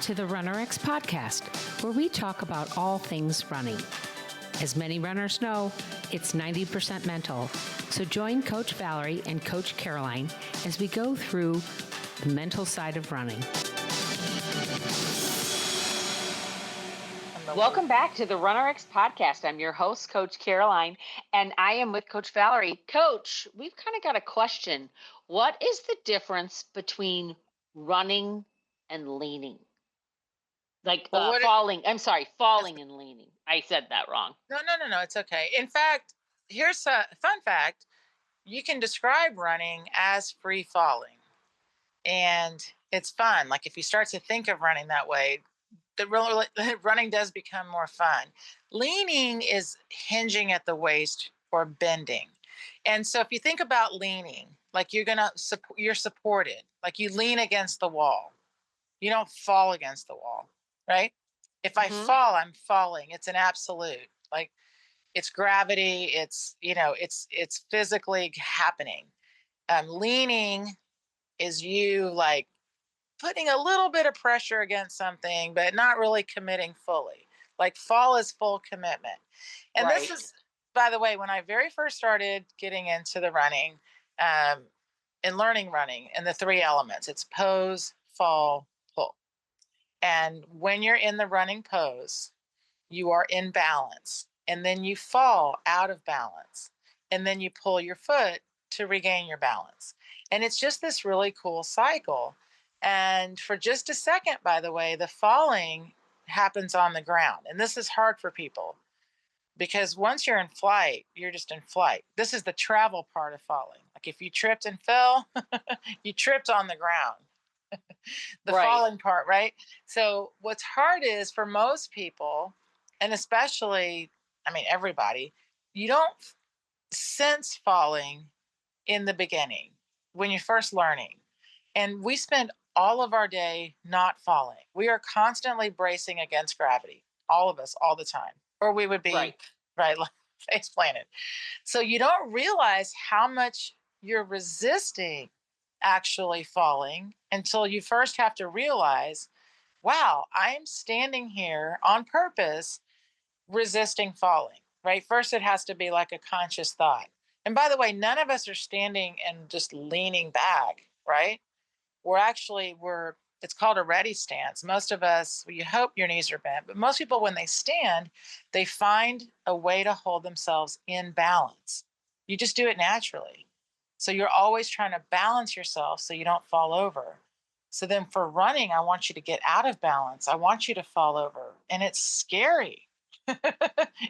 to the RunRX podcast, where we talk about all things running. As many runners know, it's 90% mental. So join Coach Valerie and Coach Caroline as we go through the mental side of running. Welcome back to the RunRX podcast. I'm your host, Coach Caroline, and I am with Coach Valerie. Coach, we've kind of got a question. What is the difference between running and leaning? Like falling and leaning. I said that wrong. No, it's okay. In fact, here's a fun fact. You can describe running as free falling. And it's fun. Like if you start to think of running that way, running does become more fun. Leaning is hinging at the waist or bending. And so if you think about leaning, like you're supported, like you lean against the wall. You don't fall against the wall, right? If I fall, I'm falling. It's an absolute. Like it's gravity. It's physically happening. Leaning is you like putting a little bit of pressure against something, but not really committing fully. Like fall is full commitment. And This is, by the way, when I very first started getting into the running and learning running and the three elements, it's pose, fall, pull. And when you're in the running pose, you are in balance. And then you fall out of balance. And then you pull your foot to regain your balance. And it's just this really cool cycle. And for just a second, by the way, the falling happens on the ground. And this is hard for people because once you're in flight, you're just in flight. This is the travel part of falling. Like if you tripped and fell, you tripped on the ground. The falling part, right? So what's hard is for most people, and especially, everybody, you don't sense falling in the beginning when you're first learning. And we spend all of our day not falling. We are constantly bracing against gravity, all of us, all the time, or we would be face planted. So you don't realize how much you're resisting actually falling until you first have to realize, wow, I'm standing here on purpose resisting falling, right? First, it has to be like a conscious thought. And by the way, none of us are standing and just leaning back, right? It's called a ready stance. Most of us, you hope your knees are bent, but most people, when they stand, they find a way to hold themselves in balance. You just do it naturally. So you're always trying to balance yourself so you don't fall over. So then for running, I want you to get out of balance. I want you to fall over. And it's scary. It's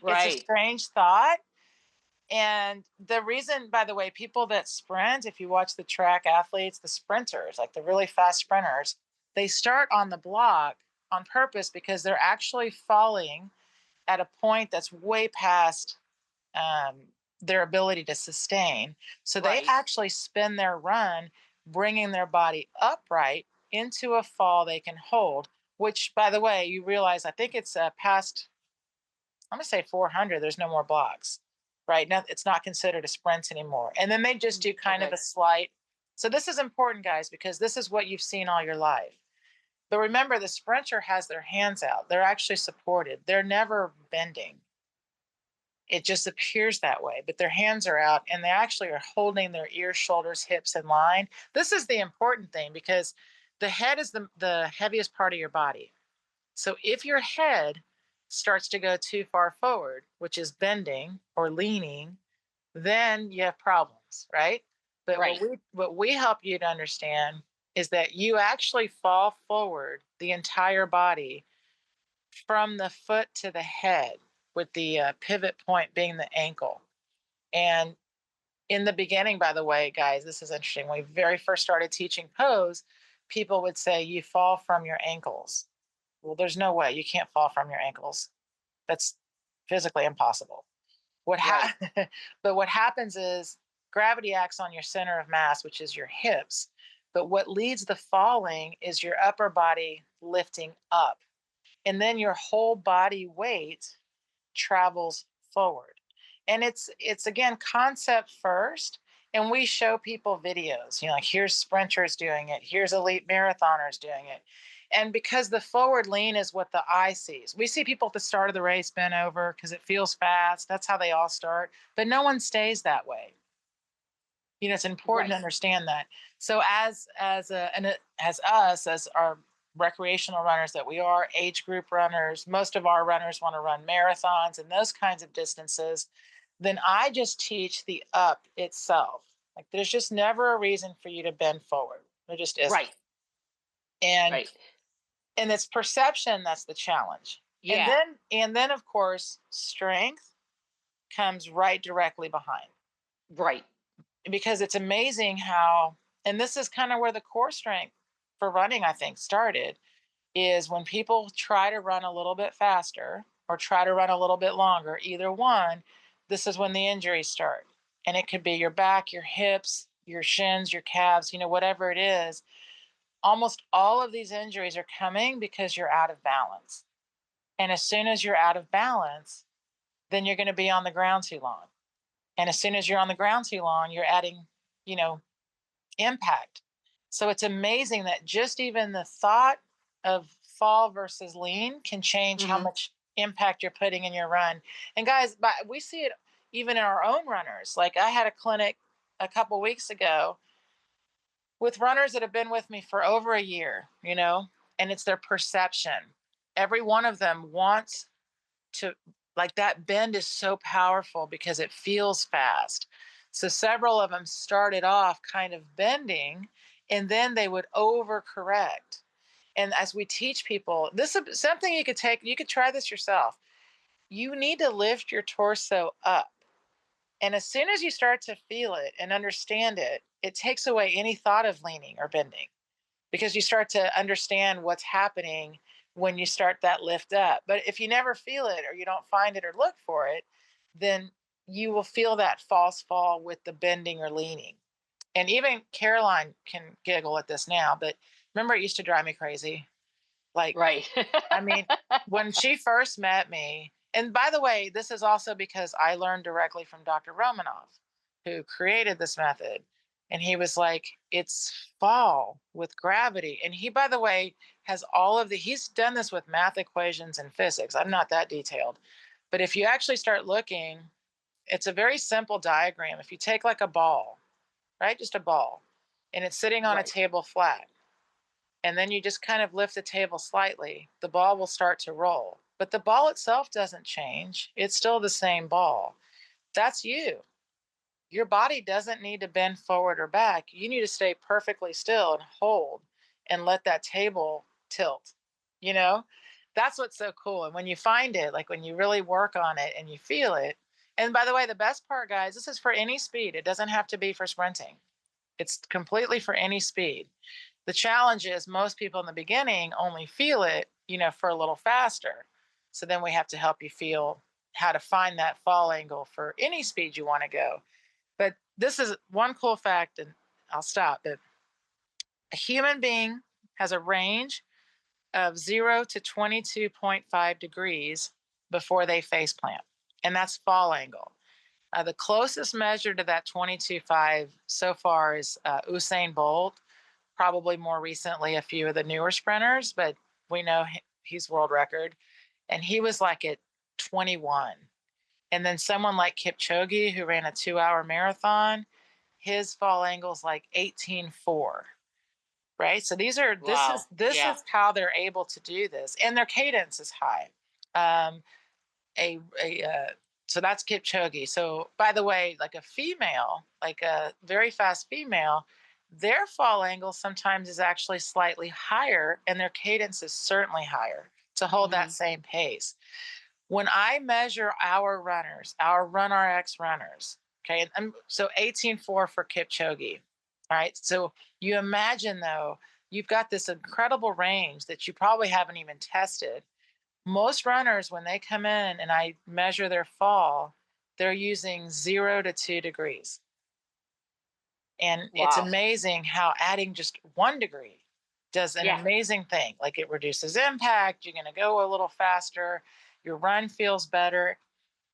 a strange thought. And the reason, by the way, people that sprint, if you watch the track athletes, the sprinters, like the really fast sprinters, they start on the block on purpose because they're actually falling at a point that's way past their ability to sustain. So they actually spin their run, bringing their body upright into a fall they can hold, which, by the way, you realize, I think it's past, I'm going to say 400, there's no more blocks, right? Now it's not considered a sprint anymore. And then they just do kind of a slight. So this is important, guys, because this is what you've seen all your life. But remember, the sprinter has their hands out. They're actually supported. They're never bending. It just appears that way, but their hands are out and they actually are holding their ears, shoulders, hips in line. This is the important thing because the head is the heaviest part of your body. So if your head starts to go too far forward, which is bending or leaning, then you have problems, right? But what we help you to understand is that you actually fall forward the entire body from the foot to the head, with the pivot point being the ankle. And in the beginning, by the way, guys, this is interesting. When we very first started teaching pose, people would say, you fall from your ankles. Well, there's no way. You can't fall from your ankles. That's physically impossible. But what happens is gravity acts on your center of mass, which is your hips. But what leads the falling is your upper body lifting up. And then your whole body weight travels forward. And it's again, concept first. And we show people videos, like here's sprinters doing it. Here's elite marathoners doing it. And because the forward lean is what the eye sees. We see people at the start of the race bent over because it feels fast. That's how they all start. But no one stays that way. It's important to Right. understand that. So as us as our recreational runners that we are, age group runners, most of our runners want to run marathons and those kinds of distances, then I just teach the up itself. Like there's just never a reason for you to bend forward. There just isn't. Right. And Right. it's perception that's the challenge. And Yeah. then of course strength comes right directly behind, Right. because it's amazing how, and this is kind of where the core strength for running I think started, is when people try to run a little bit faster or try to run a little bit longer, either one, this is when the injuries start. And it could be your back, your hips, your shins, your calves, whatever it is. Almost all of these injuries are coming because you're out of balance. And as soon as you're out of balance, then you're going to be on the ground too long. And as soon as you're on the ground too long, you're adding, impact. So it's amazing that just even the thought of fall versus lean can change how Hmm. much impact you're putting in your run. And guys, but we see it even in our own runners. Like I had a clinic a couple weeks ago with runners that have been with me for over a year, and it's their perception. Every one of them wants to, like, that bend is so powerful because it feels fast. So several of them started off kind of bending and then they would overcorrect. And as we teach people, this is something you could try this yourself. You need to lift your torso up. And as soon as you start to feel it and understand it, it takes away any thought of leaning or bending, because you start to understand what's happening when you start that lift up. But if you never feel it or you don't find it or look for it, then you will feel that false fall with the bending or leaning. And even Caroline can giggle at this now, but remember, it used to drive me crazy. Like, Right. I mean, when she first met me, and by the way, this is also because I learned directly from Dr. Romanoff, who created this method. And he was like, it's fall with gravity. And he, by the way, has he's done this with math equations and physics. I'm not that detailed. But if you actually start looking, it's a very simple diagram. If you take like a ball, right? Just a ball, and it's sitting on a Right. table flat, and then you just kind of lift the table slightly, the ball will start to roll. But the ball itself doesn't change. It's still the same ball. That's you. Your body doesn't need to bend forward or back. You need to stay perfectly still and hold and let that table tilt. You know, that's what's so cool. And when you find it, like when you really work on it and you feel it, and by the way, the best part, guys, this is for any speed. It doesn't have to be for sprinting, it's completely for any speed. The challenge is most people in the beginning only feel it, for a little faster. So then we have to help you feel how to find that fall angle for any speed you want to go. But this is one cool fact, and I'll stop. That a human being has a range of 0 to 22.5 degrees before they face plant, and that's fall angle. The closest measure to that 22.5 so far is Usain Bolt, probably more recently a few of the newer sprinters, but we know he's world record. And he was like at 21. And then someone like Kipchoge, who ran a 2-hour marathon, his fall angle is like 18.4. Right. So this is Wow. this Yeah. is how they're able to do this. And their cadence is high. Um, a So that's Kipchoge. So by the way, like a female, like a very fast female, their fall angle sometimes is actually slightly higher, and their cadence is certainly higher to hold that Hmm. same pace. When I measure our runners, our RunRX runners, okay, and so 18.4 for Kipchoge. All right. So you imagine though, you've got this incredible range that you probably haven't even tested. Most runners, when they come in and I measure their fall, they're using 0 to 2 degrees. And it's Wow. amazing how adding just 1 degree does an Yeah. amazing thing. Like it reduces impact, you're going to go a little faster, your run feels better.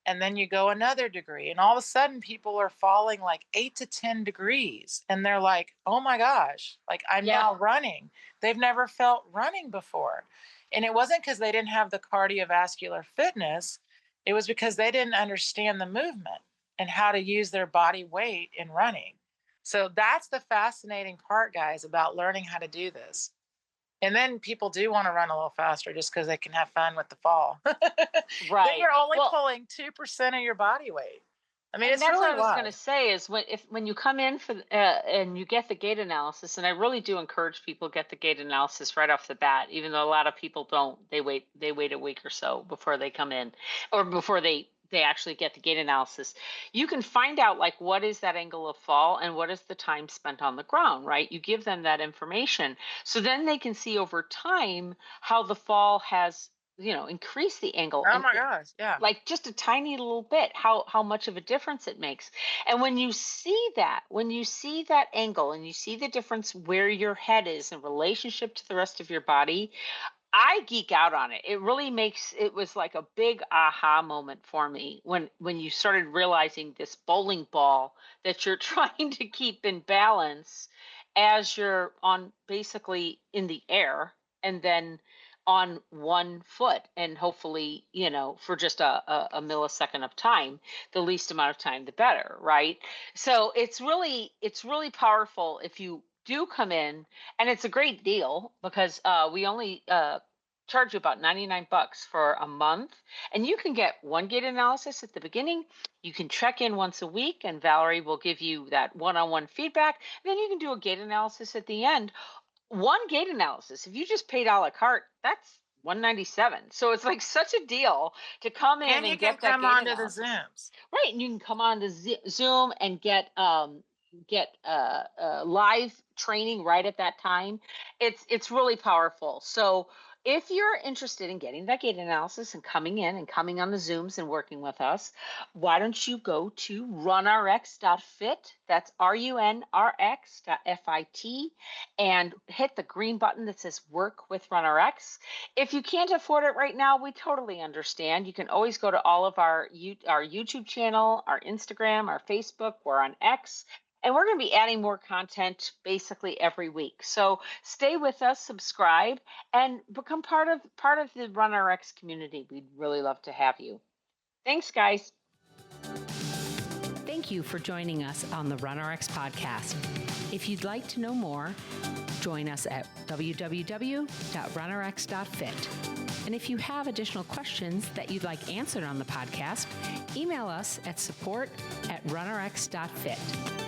And then you go another degree, and all of a sudden people are falling like 8 to 10 degrees, and they're like, oh my gosh, like I'm Yeah. now running. They've never felt running before. And it wasn't because they didn't have the cardiovascular fitness, it was because they didn't understand the movement and how to use their body weight in running. So that's the fascinating part, guys, about learning how to do this. And then people do want to run a little faster just because they can have fun with the fall. Then Right. you're only Well, pulling 2% of your body weight. I mean, and it's that's what really I was going to wild. say is when you come in for and you get the gait analysis, and I really do encourage people to get the gait analysis right off the bat, even though a lot of people don't. They wait a week or so before they come in, or before they actually get the gait analysis. You can find out like what is that angle of fall and what is the time spent on the ground, right? You give them that information, so then they can see over time how the fall has increased the angle, Oh and my gosh. Yeah. like just a tiny little bit, how much of a difference it makes. And when you see that angle and you see the difference where your head is in relationship to the rest of your body, I geek out on it. It was like a big aha moment for me when you started realizing this bowling ball that you're trying to keep in balance as you're on basically in the air, and then on one foot, and hopefully, for just a millisecond of time, the least amount of time the better, right? So it's really powerful if you do come in, and it's a great deal because we only charge you about 99 bucks for a month, and you can get one gait analysis at the beginning. You can check in once a week, and Valerie will give you that one-on-one feedback. Then you can do a gait analysis at the end. One gait analysis, if you just paid a la carte, that's 197. So it's like such a deal to come in And you and can get that come gait onto the analysis. Zooms. Right, and you can come on to Zoom and get live training right at that time. It's really powerful. So if you're interested in getting that gait analysis and coming in and coming on the Zooms and working with us, why don't you go to runrx.fit? That's runrx.fit, and hit the green button that says work with RunRX. If you can't afford it right now, we totally understand. You can always go to all of our YouTube channel, our Instagram, our Facebook. We're on X, and we're going to be adding more content basically every week. So stay with us, subscribe, and become part of the RunRX community. We'd really love to have you. Thanks, guys. Thank you for joining us on the RunRX podcast. If you'd like to know more, join us at www.runrx.fit. And if you have additional questions that you'd like answered on the podcast, email us at support@runrx.fit.